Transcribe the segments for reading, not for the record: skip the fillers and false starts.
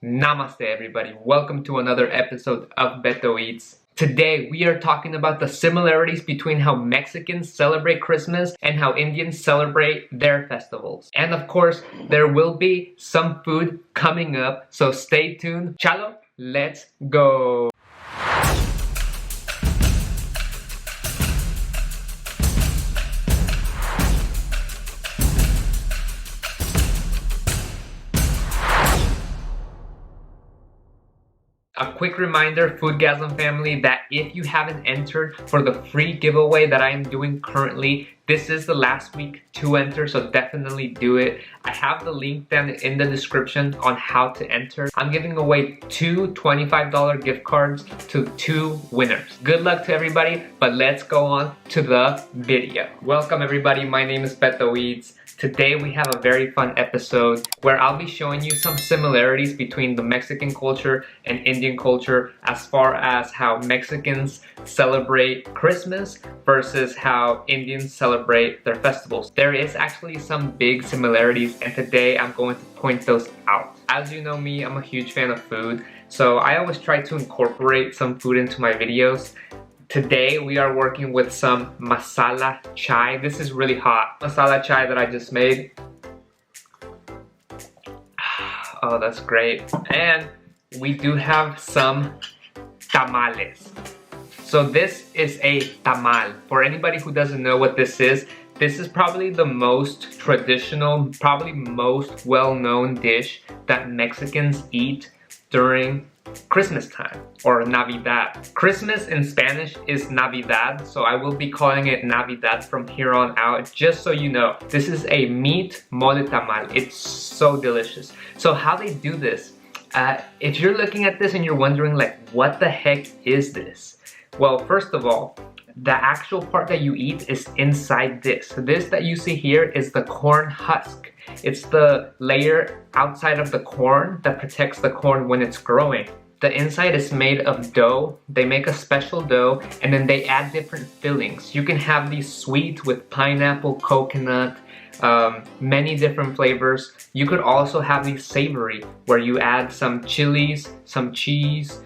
Namaste everybody, welcome to another episode of BetoEats. Today we are talking about the similarities between how Mexicans celebrate Christmas and how Indians celebrate their festivals. And of course, there will be some food coming up, so stay tuned. Chalo, let's go! A quick reminder, Foodgasm family, that if you haven't entered for the free giveaway that I am doing currently, this is the last week to enter, so definitely do it. I have the link down in the description on how to enter. I'm giving away two $25 gift cards to 2 winners. Good luck to everybody, but let's go on to the video. Welcome everybody, my name is BetoEats. Today we have a very fun episode where I'll be showing you some similarities between the Mexican culture and Indian culture as far as how Mexicans celebrate Christmas versus how Indians celebrate their festivals. There is actually some big similarities, and today I'm going to point those out. As you know me, I'm a huge fan of food, so I always try to incorporate some food into my videos. Today we are working with some masala chai. This is really hot. Masala chai that I just made. Oh, that's great. And we do have some tamales. So this is a tamal. For anybody who doesn't know what this is probably the most traditional, probably most well-known dish that Mexicans eat during Christmas time, or Navidad. Christmas in Spanish is Navidad, so I will be calling it Navidad from here on out, just so you know. This is a meat mole tamal. It's so delicious. So how they do this, if you're looking at this and you're wondering like, what the heck is this? Well, first of all, the actual part that you eat is inside this. So this that you see here is the corn husk. It's the layer outside of the corn that protects the corn when it's growing. The inside is made of dough. They make a special dough and then they add different fillings. You can have these sweet with pineapple, coconut, many different flavors. You could also have these savory where you add some chilies, some cheese.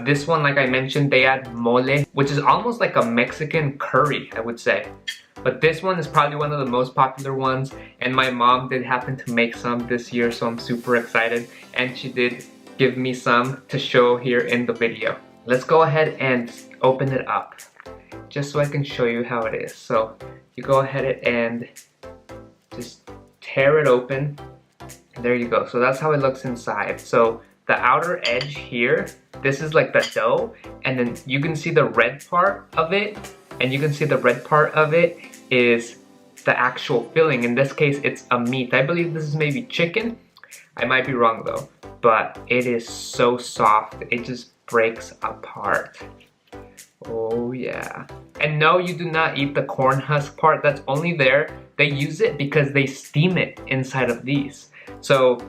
This one, like I mentioned, they add mole, which is almost like a Mexican curry, I would say. But this one is probably one of the most popular ones, and my mom did happen to make some this year, so I'm super excited. And she did give me some to show here in the video. Let's go ahead and open it up, just so I can show you how it is. So you go ahead and just tear it open. There you go. So that's how it looks inside. So the outer edge here, this is like the dough, and then you can see the red part of it, and you can see the red part of it is the actual filling. In this case, it's a meat. I believe this is maybe chicken. I might be wrong though, but it is so soft. It just breaks apart. Oh yeah. And no, you do not eat the corn husk part. That's only there. They use it because they steam it inside of these. So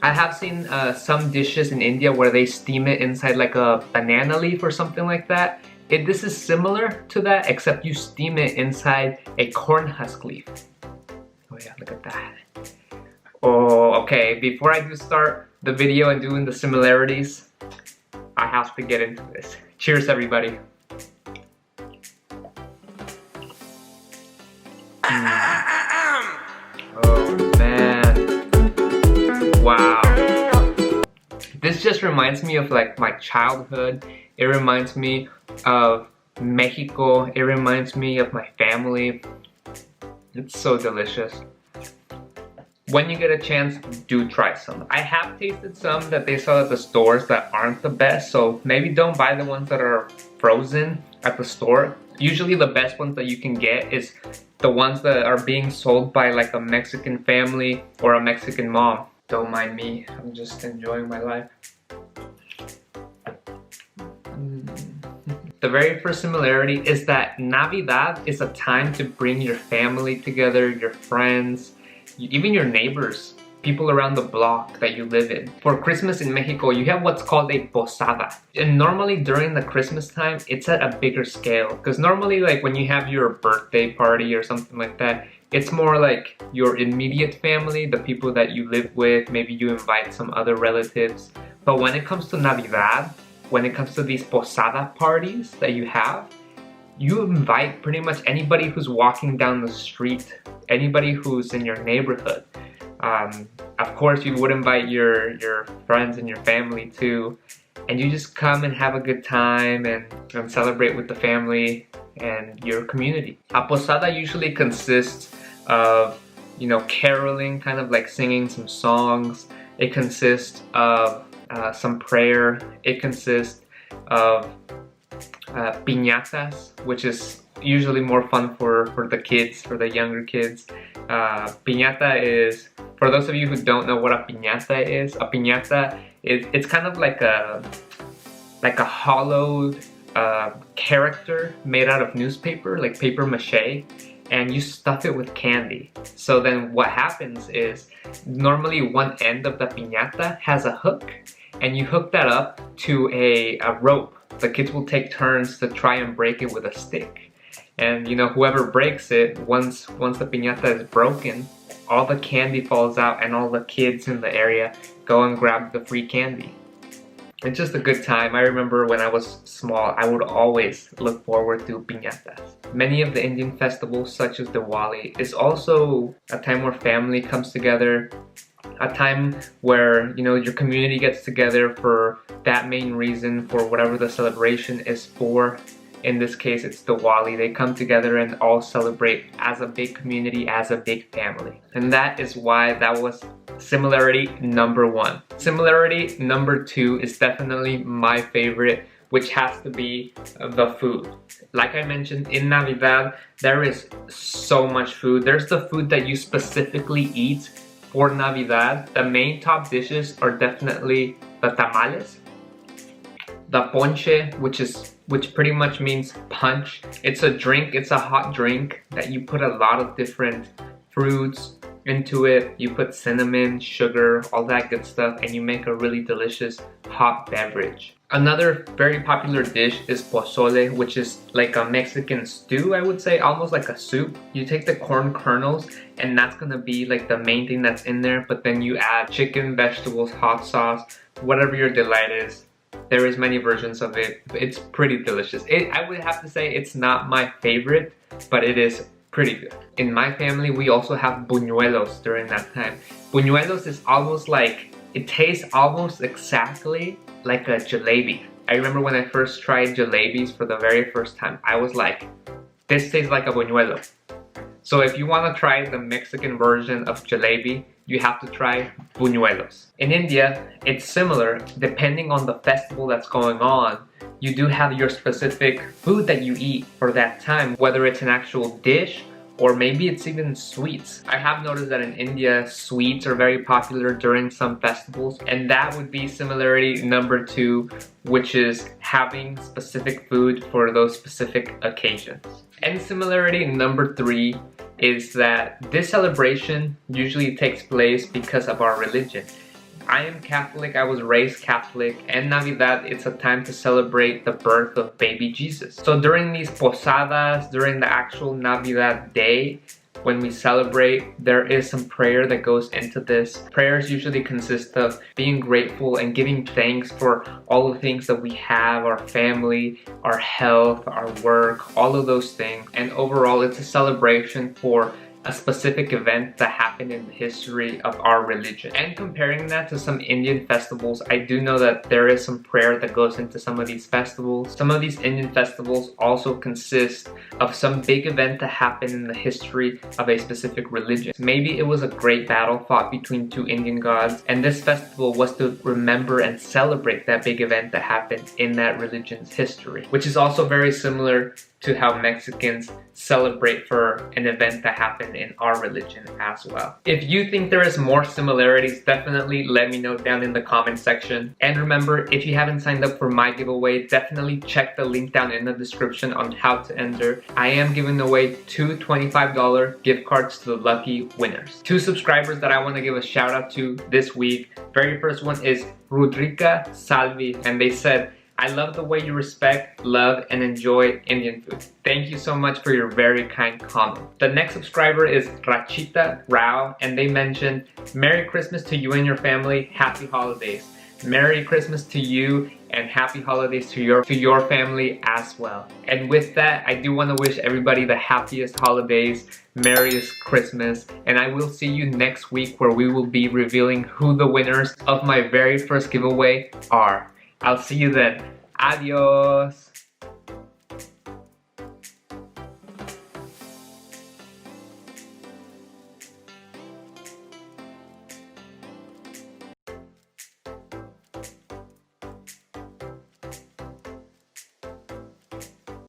I have seen some dishes in India where they steam it inside like a banana leaf or something like that. This is similar to that, except you steam it inside a corn husk leaf. Oh yeah, look at that. Oh, okay, before I do start the video and doing the similarities, I have to get into this. Cheers, everybody. Oh man. Wow. This just reminds me of like my childhood. It reminds me of Mexico. It reminds me of my family. It's so delicious. When you get a chance, do try some. I have tasted some that they sell at the stores that aren't the best, so maybe don't buy the ones that are frozen at the store. Usually the best ones that you can get is the ones that are being sold by like a Mexican family or a Mexican mom. Don't mind me, I'm just enjoying my life. The very first similarity is that Navidad is a time to bring your family together, your friends, even your neighbors, people around the block that you live in. For Christmas in Mexico, you have what's called a posada. And normally during the Christmas time, it's at a bigger scale. Because normally like when you have your birthday party or something like that, it's more like your immediate family, the people that you live with, maybe you invite some other relatives. But when it comes to Navidad, when it comes to these posada parties that you have, you invite pretty much anybody who's walking down the street, anybody who's in your neighborhood. Of course, you would invite your friends and your family too, and you just come and have a good time and celebrate with the family and your community. A posada usually consists of, you know, caroling, kind of like singing some songs. It consists of some prayer. It consists of piñatas, which is usually more fun for the kids, for the younger kids. Piñata is, for those of you who don't know what a piñata is it's kind of like a hollowed character made out of newspaper, like paper mache, and you stuff it with candy. So then what happens is, normally one end of the piñata has a hook, and you hook that up to a rope. The kids will take turns to try and break it with a stick. And you know, whoever breaks it, once the piñata is broken, all the candy falls out and all the kids in the area go and grab the free candy. It's just a good time. I remember when I was small, I would always look forward to piñatas. Many of the Indian festivals, such as Diwali, is also a time where family comes together, a time where, you know, your community gets together for that main reason, for whatever the celebration is for. In this case, it's Diwali. They come together and all celebrate as a big community, as a big family. And that is why that was similarity number 1. Similarity number 2 is definitely my favorite, which has to be the food. Like I mentioned, in Navidad, there is so much food. There's the food that you specifically eat for Navidad. The main top dishes are definitely the tamales, the ponche, which pretty much means punch. It's a drink, it's a hot drink that you put a lot of different fruits into it. You put cinnamon, sugar, all that good stuff, and you make a really delicious hot beverage. Another very popular dish is pozole, which is like a Mexican stew, I would say, almost like a soup. You take the corn kernels, and that's gonna be like the main thing that's in there, but then you add chicken, vegetables, hot sauce, whatever your delight is. There is many versions of it. It's pretty delicious. I would have to say it's not my favorite, but it is pretty good. In my family, we also have buñuelos during that time. Buñuelos is almost like, it tastes almost exactly like a jalebi. I remember when I first tried jalebis for the very first time, I was like, this tastes like a buñuelo. So if you want to try the Mexican version of jalebi, you have to try buñuelos. In India, it's similar. Depending on the festival that's going on, you do have your specific food that you eat for that time, whether it's an actual dish or maybe it's even sweets. I have noticed that in India, sweets are very popular during some festivals, and that would be similarity number 2, which is having specific food for those specific occasions. And similarity number 3 is that this celebration usually takes place because of our religion. I am Catholic, I was raised Catholic, and Navidad, it's a time to celebrate the birth of baby Jesus. So during these posadas, during the actual Navidad day, when we celebrate, there is some prayer that goes into this. Prayers usually consist of being grateful and giving thanks for all the things that we have, our family, our health, our work, all of those things. And overall, it's a celebration for a specific event that happened in the history of our religion. And comparing that to some Indian festivals, I do know that there is some prayer that goes into some of these festivals. Some of these Indian festivals also consist of some big event that happened in the history of a specific religion. Maybe it was a great battle fought between 2 Indian gods, and this festival was to remember and celebrate that big event that happened in that religion's history, which is also very similar to how Mexicans celebrate for an event that happened in our religion as well. If you think there is more similarities, definitely let me know down in the comment section. And remember, if you haven't signed up for my giveaway, definitely check the link down in the description on how to enter. I am giving away 2 $25 gift cards to the lucky winners. 2 subscribers that I want to give a shout out to this week. Very first one is Rudrika Salvi, and they said, I love the way you respect, love, and enjoy Indian food. Thank you so much for your very kind comment. The next subscriber is Rachita Rao, and they mentioned, Merry Christmas to you and your family, Happy Holidays. Merry Christmas to you and happy holidays to your family as well. And with that, I do want to wish everybody the happiest holidays, merriest Christmas, and I will see you next week where we will be revealing who the winners of my very first giveaway are. I'll see you then. Adios!